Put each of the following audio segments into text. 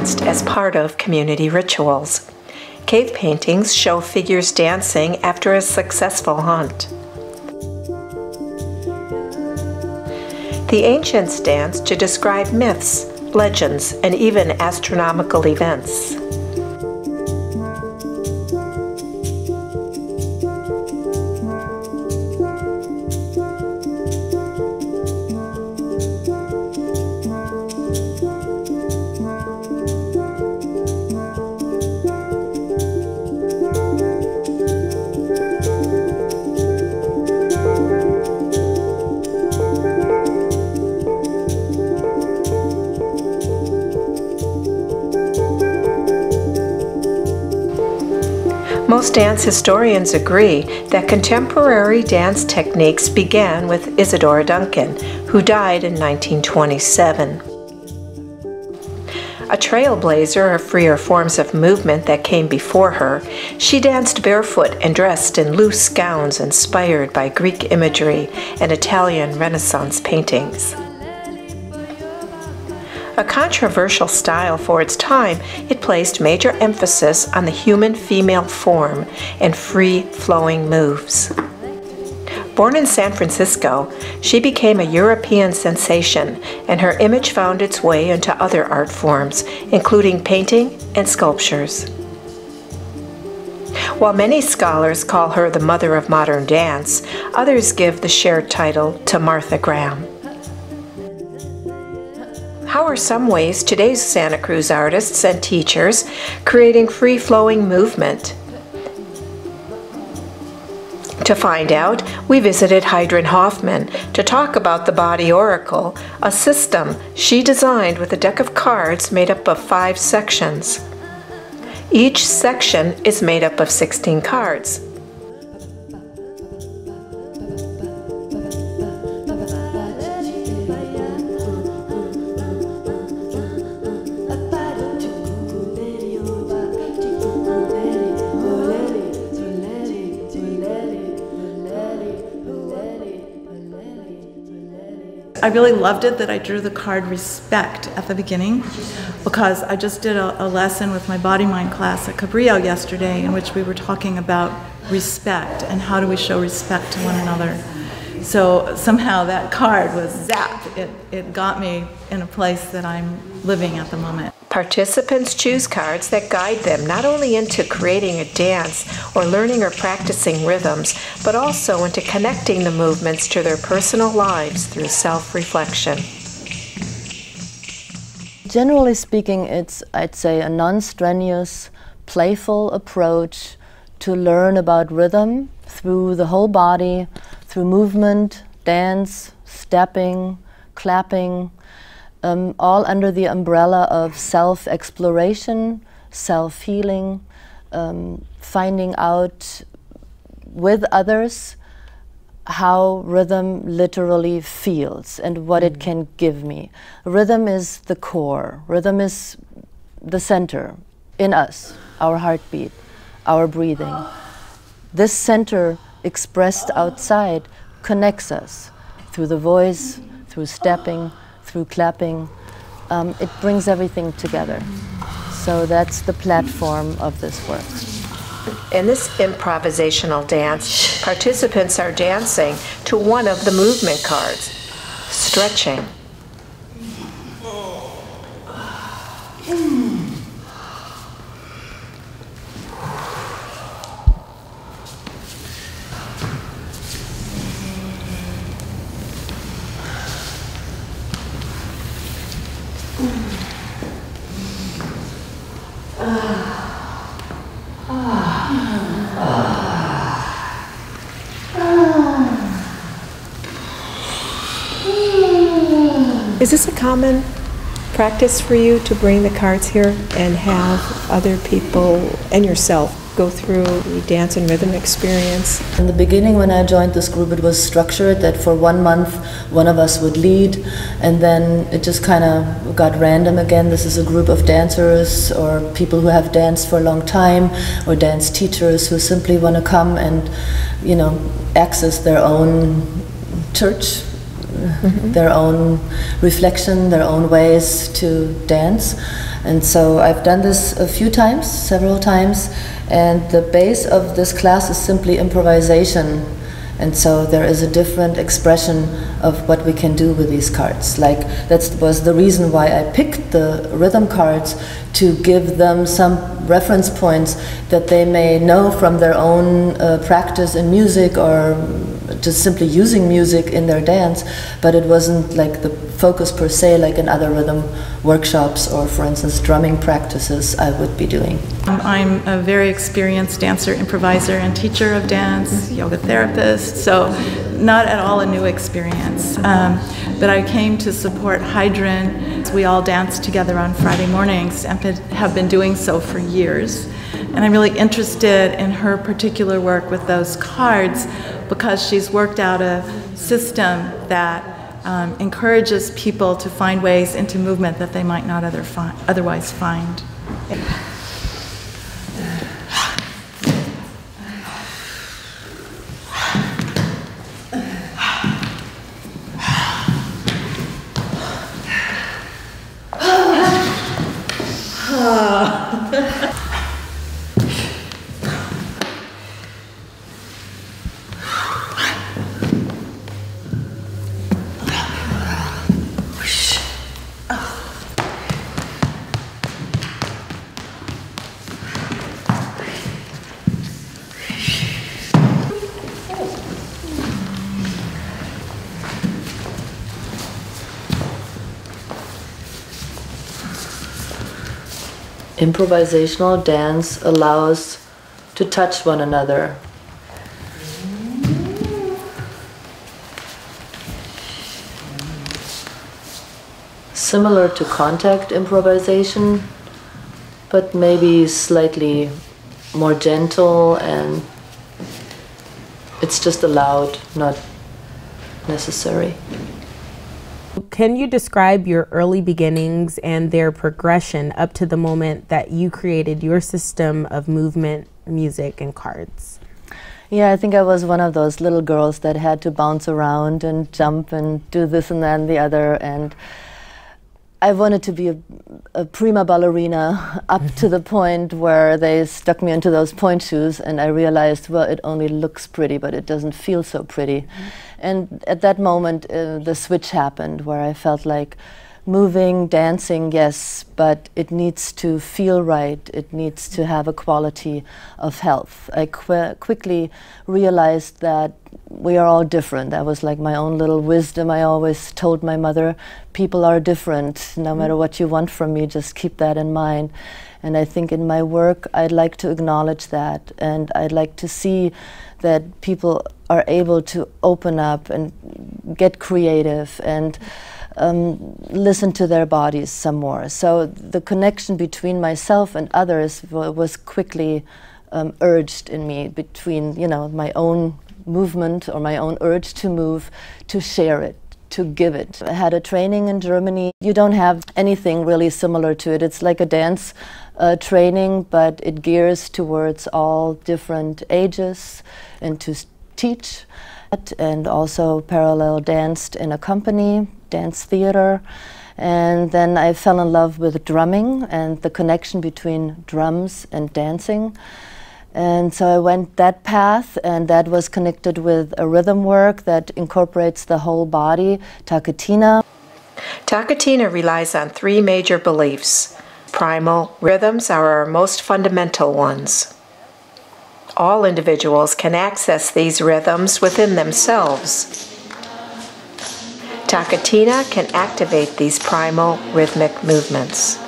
danced as part of community rituals. Cave paintings show figures dancing after a successful hunt. The ancients danced to describe myths, legends, and even astronomical events. Most dance historians agree that contemporary dance techniques began with Isadora Duncan, who died in 1927. A trailblazer of freer forms of movement that came before her, she danced barefoot and dressed in loose gowns inspired by Greek imagery and Italian Renaissance paintings. A controversial style for its time, it placed major emphasis on the human female form and free-flowing moves. Born in San Francisco, she became a European sensation, and her image found its way into other art forms, including painting and sculptures. While many scholars call her the mother of modern dance, others give the shared title to Martha Graham. How are some ways today's Santa Cruz artists and teachers creating free-flowing movement? To find out, we visited Heidrun Hoffmann to talk about the Body Oracle, a system she designed with a deck of cards made up of 5 sections. Each section is made up of 16 cards. I really loved it that I drew the card respect at the beginning, because I just did a lesson with my body-mind class at Cabrillo yesterday in which we were talking about respect and how do we show respect to one another. So somehow that card was zap. It got me in a place that I'm living at the moment. Participants choose cards that guide them not only into creating a dance or learning or practicing rhythms, but also into connecting the movements to their personal lives through self-reflection. Generally speaking, it's, I'd say, a non-strenuous, playful approach to learn about rhythm through the whole body, through movement, dance, stepping, clapping, all under the umbrella of self-exploration, self-healing, finding out with others how rhythm literally feels and what it can give me. Rhythm is the core. Rhythm is the center in us, our heartbeat, our breathing. This center expressed outside connects us through the voice, through stepping, through clapping. It brings everything together. So that's the platform of this work. In this improvisational dance, participants are dancing to one of the movement cards, stretching. Is this a common practice for you to bring the cards here and have other people and yourself go through the dance and rhythm experience? In the beginning, when I joined this group, it was structured that for 1 month one of us would lead, and then it just kind of got random again. This is a group of dancers or people who have danced for a long time, or dance teachers who simply want to come and, you know, access their own church their own reflection, their own ways to dance. And so I've done this a few times, several times, and the base of this class is simply improvisation. And so there is a different expression of what we can do with these cards. Like, that was the reason why I picked the rhythm cards, to give them some reference points that they may know from their own practice in music, or just simply using music in their dance. But it wasn't like the focus per se, like in other rhythm workshops or, for instance, drumming practices I would be doing. I'm a very experienced dancer, improviser, and teacher of dance, yoga therapist, so not at all a new experience. But I came to support Heidrun. We all dance together on Friday mornings and have been doing so for years. And I'm really interested in her particular work with those cards, because she's worked out a system that encourages people to find ways into movement that they might not otherwise find. Improvisational dance allows to touch one another. Similar to contact improvisation, but maybe slightly more gentle, and it's just allowed, not necessary. Can you describe your early beginnings and their progression up to the moment that you created your system of movement, music, and cards? Yeah, I think I was one of those little girls that had to bounce around and jump and do this and that and the other, and I wanted to be a prima ballerina up to the point where they stuck me into those point shoes, and I realized, well, it only looks pretty, but it doesn't feel so pretty. And at that moment, the switch happened, where I felt like moving, dancing, yes, but it needs to feel right. It needs to have a quality of health. I quickly realized that we are all different. That was like my own little wisdom. I always told my mother, people are different. No matter what you want from me, just keep that in mind. And I think in my work, I'd like to acknowledge that, and I'd like to see that people are able to open up and get creative and listen to their bodies some more. So the connection between myself and others was quickly urged in me, between, you know, my own movement or my own urge to move, to share it, to give it. I had a training in Germany. You don't have anything really similar to it. It's like a dance training, but it gears towards all different ages and to teach. And also parallel danced in a company, dance theater. And then I fell in love with drumming and the connection between drums and dancing. And so I went that path, and that was connected with a rhythm work that incorporates the whole body, Takatina. Takatina relies on three major beliefs. Primal rhythms are our most fundamental ones. All individuals can access these rhythms within themselves. Takatina can activate these primal rhythmic movements.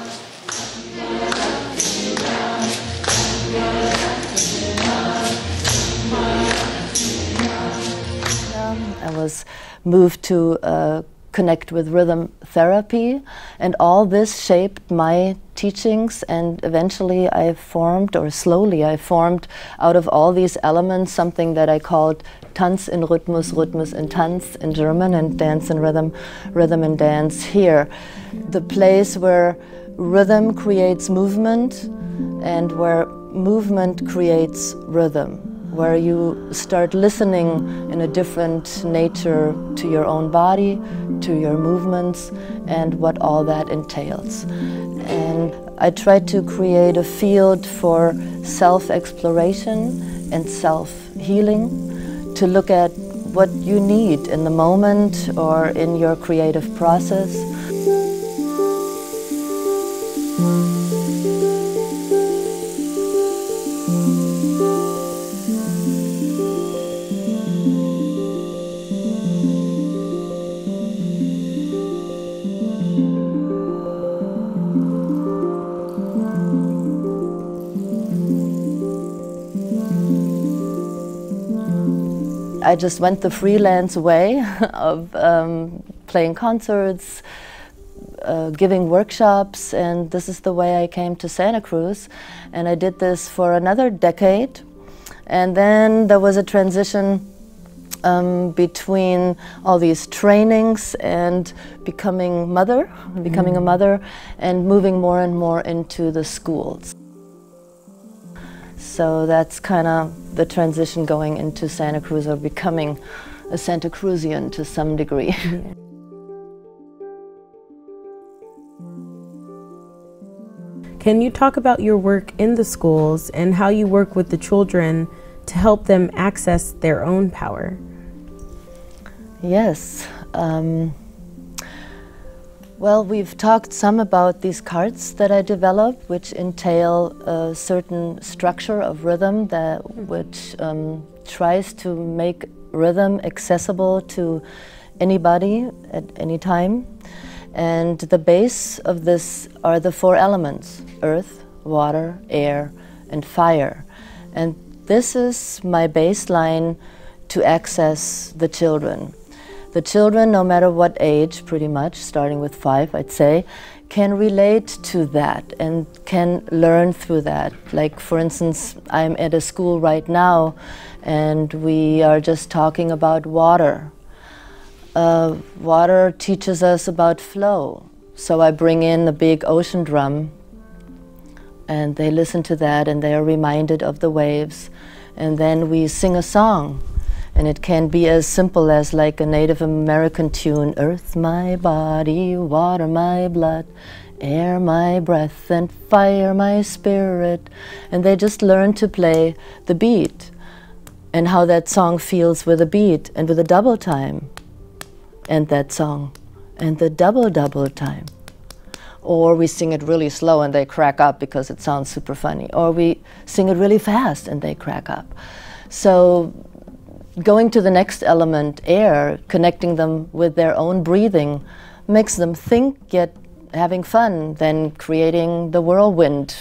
I was moved to connect with rhythm therapy, and all this shaped my teachings, and eventually I formed, or slowly I formed, out of all these elements something that I called Tanz in Rhythmus, Rhythmus in Tanz in German, and dance in rhythm, rhythm and dance here. The place where rhythm creates movement and where movement creates rhythm. where you start listening in a different nature to your own body, to your movements, and what all that entails. And I try to create a field for self-exploration and self-healing, to look at what you need in the moment or in your creative process. I just went the freelance way of playing concerts, giving workshops, and this is the way I came to Santa Cruz. And I did this for another decade. And then there was a transition between all these trainings and becoming a mother, and moving more and more into the schools. So that's kind of the transition going into Santa Cruz, or becoming a Santa Cruzian to some degree. Yeah. Can you talk about your work in the schools and how you work with the children to help them access their own power? Yes. Well, we've talked some about these cards that I developed, which entail a certain structure of rhythm which tries to make rhythm accessible to anybody at any time. And the base of this are the 4 elements: earth, water, air, and fire. And this is my baseline to access the children. The children, no matter what age, pretty much, starting with 5, I'd say, can relate to that and can learn through that. Like, for instance, I'm at a school right now and we are just talking about water. Water teaches us about flow. So I bring in a big ocean drum and they listen to that and they are reminded of the waves. And then we sing a song. And it can be as simple as like a Native American tune: earth my body, water my blood, air my breath, and fire my spirit. And they just learn to play the beat and how that song feels with a beat and with a double time, and that song and the double time. Or we sing it really slow and they crack up because it sounds super funny. Or we sing it really fast and they crack up. So going to the next element, air, connecting them with their own breathing, makes them think, yet having fun, then creating the whirlwind.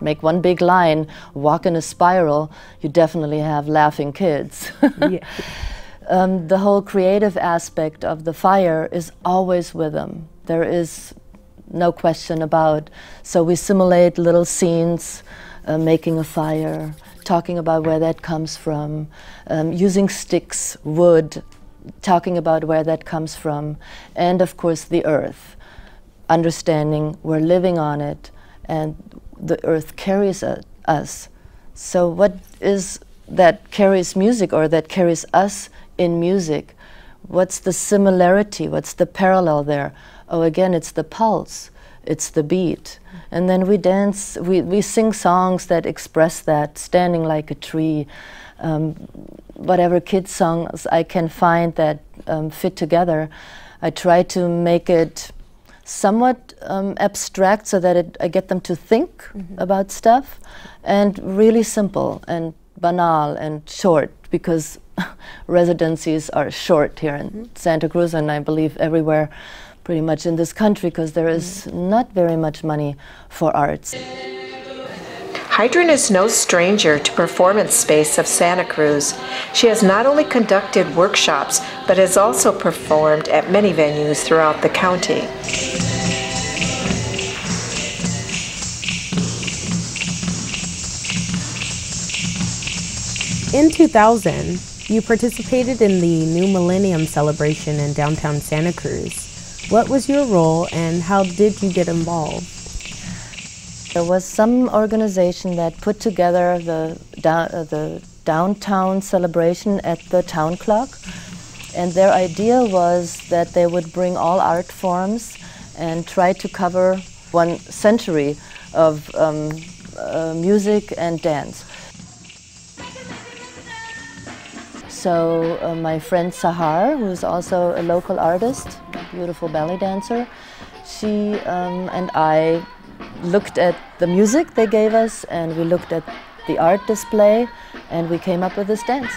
Make one big line, walk in a spiral, you definitely have laughing kids. Yeah. The whole creative aspect of the fire is always with them. There is no question about. So we simulate little scenes, making a fire, talking about where that comes from, using sticks, wood, talking about where that comes from, and of course the earth, understanding we're living on it and the earth carries us. So what is that carries music, or that carries us in music? What's the similarity? What's the parallel there? Oh, again, it's the pulse, it's the beat. And then we dance, we sing songs that express that, standing like a tree. Whatever kids' songs I can find that fit together, I try to make it somewhat abstract so that I get them to think about stuff, and really simple and banal and short, because residencies are short here in Santa Cruz, and I believe everywhere pretty much in this country, because there is not very much money for arts. Heidrun is no stranger to performance space of Santa Cruz. She has not only conducted workshops, but has also performed at many venues throughout the county. In 2000, you participated in the New Millennium celebration in downtown Santa Cruz. What was your role and how did you get involved? There was some organization that put together the downtown celebration at the town clock. And their idea was that they would bring all art forms and try to cover 1 century of music and dance. So my friend Sahar, who's also a local artist, a beautiful ballet dancer, she and I looked at the music they gave us, and we looked at the art display, and we came up with this dance.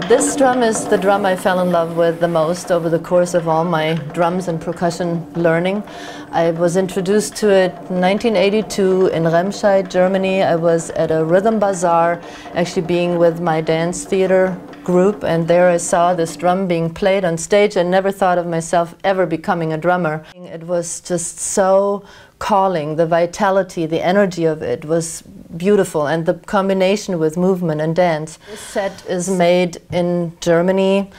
This drum is the drum I fell in love with the most over the course of all my drums and percussion learning. I was introduced to it in 1982 in Remscheid, Germany. I was at a rhythm bazaar, actually being with my dance theater group, and there I saw this drum being played on stage. I never thought of myself ever becoming a drummer. It was just so calling. The vitality, the energy of it was beautiful, and the combination with movement and dance. This set is made in Germany,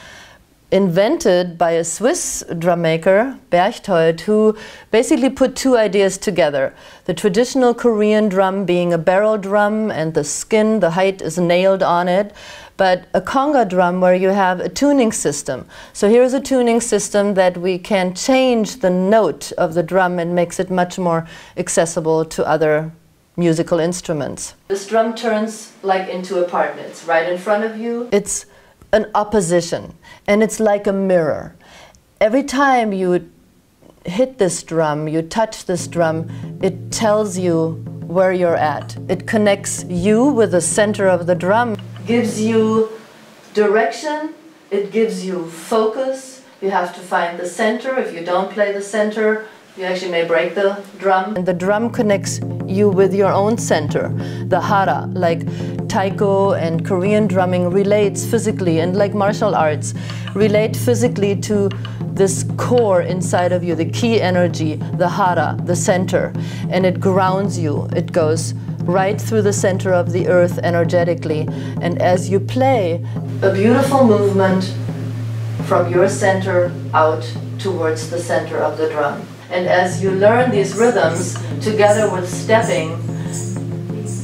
invented by a Swiss drum maker, Berchtold, who basically put two ideas together. The traditional Korean drum being a barrel drum, and the skin, the height is nailed on it, but a conga drum where you have a tuning system. So here's a tuning system that we can change the note of the drum and makes it much more accessible to other musical instruments. This drum turns like into a partner. It's right in front of you. It's an opposition, and it's like a mirror. Every time you hit this drum, you touch this drum, it tells you where you're at. It connects you with the center of the drum, gives you direction, it gives you focus. You have to find the center. If you don't play the center, you actually may break the drum. And the drum connects you with your own center, the hara, like taiko and Korean drumming relates physically, and like martial arts, relate physically to this core inside of you, the key energy, the hara, the center, and it grounds you. It goes right through the center of the earth energetically. And as you play, a beautiful movement from your center out towards the center of the drum. And as you learn these rhythms together with stepping,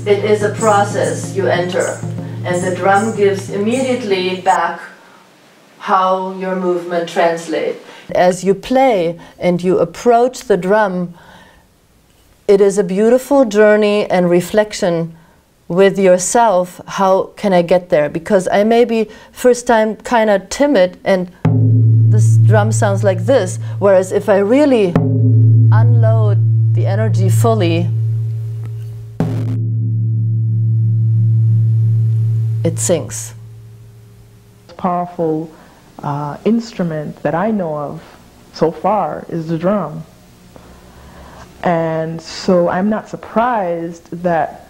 it is a process you enter. And the drum gives immediately back how your movement translates. As you play and you approach the drum, it is a beautiful journey and reflection with yourself. How can I get there? Because I may be first time kind of timid and this drum sounds like this, whereas if I really unload the energy fully, it sings. Powerful instrument that I know of so far is the drum. And so I'm not surprised that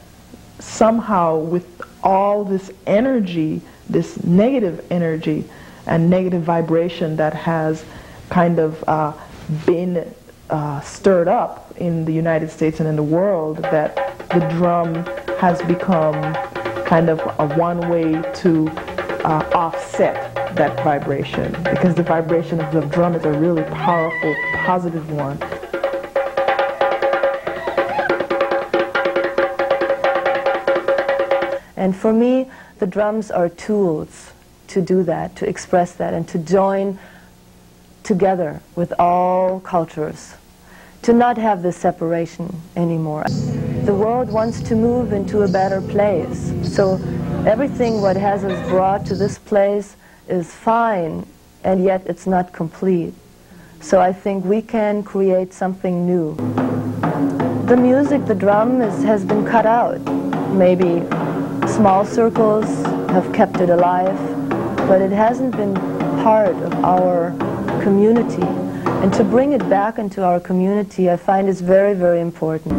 somehow with all this energy, this negative energy and negative vibration that has kind of been stirred up in the United States and in the world, that the drum has become kind of a one way to offset that vibration, because the vibration of the drum is a really powerful, positive one. And for me, the drums are tools to do that, to express that, and to join together with all cultures, to not have this separation anymore. The world wants to move into a better place, so everything what has us brought to this place is fine, and yet it's not complete. So I think we can create something new. The music, the drum, has been cut out. Maybe small circles have kept it alive, but it hasn't been part of our community. And to bring it back into our community, I find is very, very important.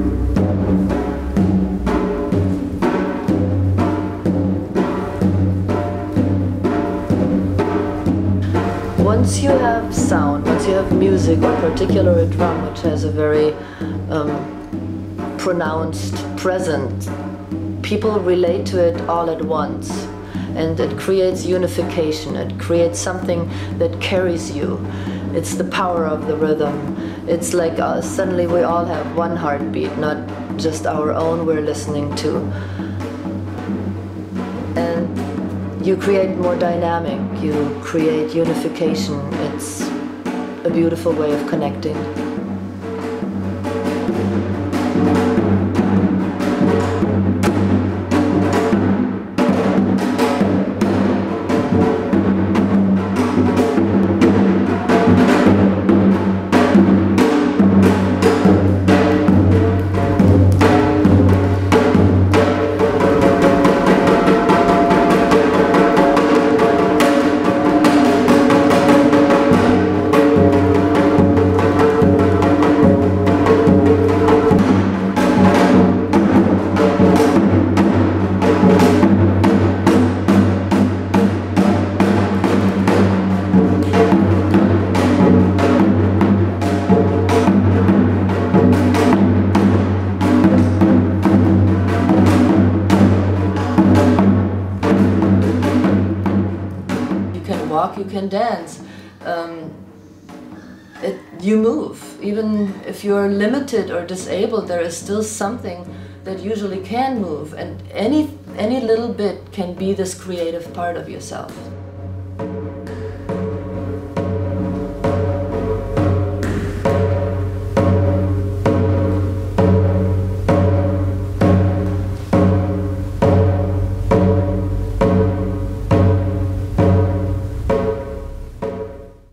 Once you have sound, once you have music, in particular a drum, which has a very pronounced presence, people relate to it all at once, and it creates unification. It creates something that carries you. It's the power of the rhythm. It's like suddenly we all have one heartbeat, not just our own we're listening to. And you create more dynamic, you create unification. It's a beautiful way of connecting. You can dance. You move. Even if you're limited or disabled, there is still something that usually can move, and any little bit can be this creative part of yourself.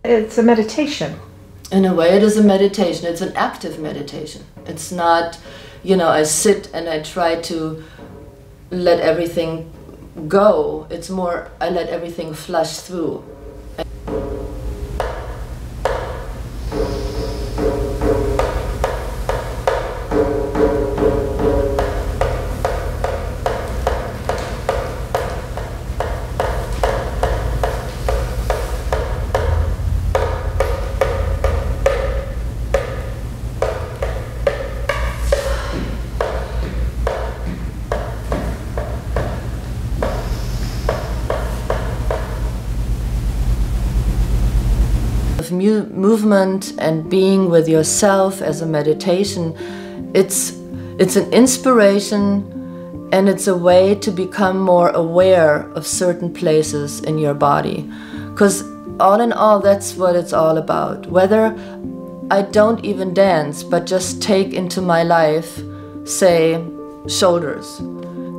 It's a meditation. In a way, it is a meditation. It's an active meditation. It's not, you know, I sit and I try to let everything go. It's more, I let everything flush through. Movement and being with yourself as a meditation, it's an inspiration, and it's a way to become more aware of certain places in your body. Because all in all, that's what it's all about. Whether I don't even dance, but just take into my life, say, shoulders,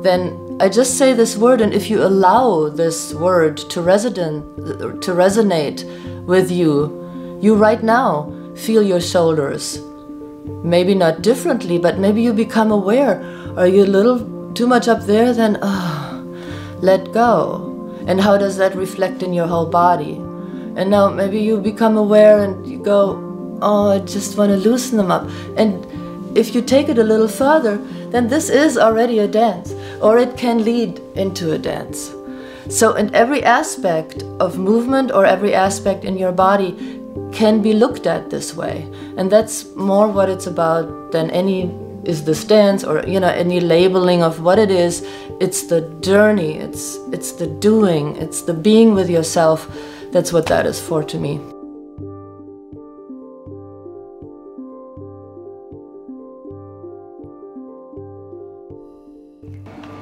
then I just say this word, and if you allow this word to resonate with you, you right now feel your shoulders. Maybe not differently, but maybe you become aware. Are you a little too much up there? Then let go. And how does that reflect in your whole body? And now maybe you become aware and you go, oh, I just want to loosen them up. And if you take it a little further, then this is already a dance, or it can lead into a dance. So in every aspect of movement or every aspect in your body can be looked at this way. And that's more what it's about than any, is this dance or any labeling of what it is. It's the journey, it's the doing, it's the being with yourself. That's what that is for to me.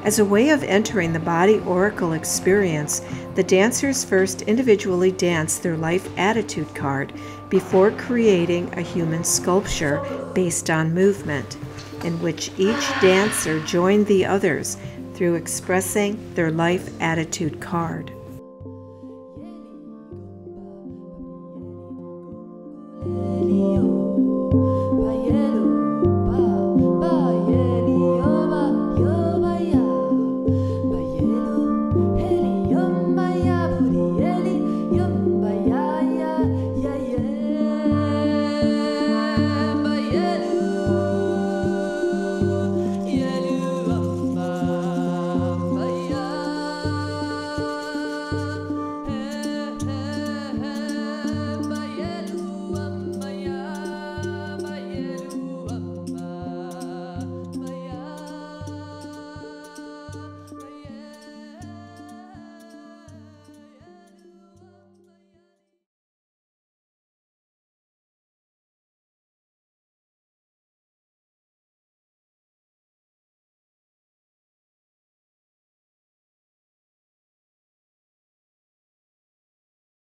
As a way of entering the body oracle experience, the dancers first individually dance their life attitude card before creating a human sculpture based on movement, in which each dancer joined the others through expressing their life attitude card.